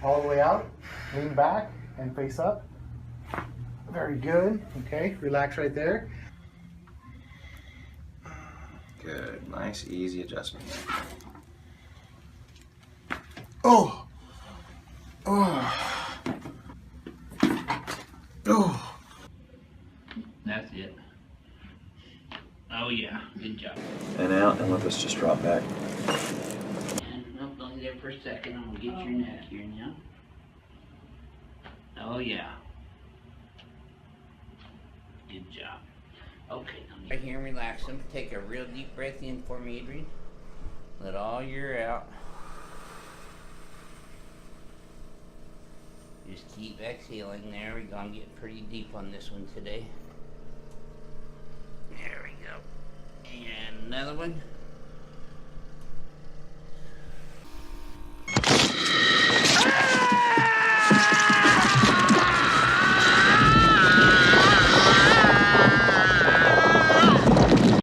all the way out. Lean back and face up. Very good. Okay, relax right there. Good. Nice, easy adjustment. Oh. Oh. Oh. That's it. Oh yeah, good job. And out, and let this just drop back. And no, don't there for a second. I'm gonna get your neck here now. Oh yeah. Good job. Okay, right here and relax them. Take a real deep breath in for me, Adrian. Let all your air out. Just keep exhaling. There we go. I'm getting pretty deep on this one today. There we go. And another one.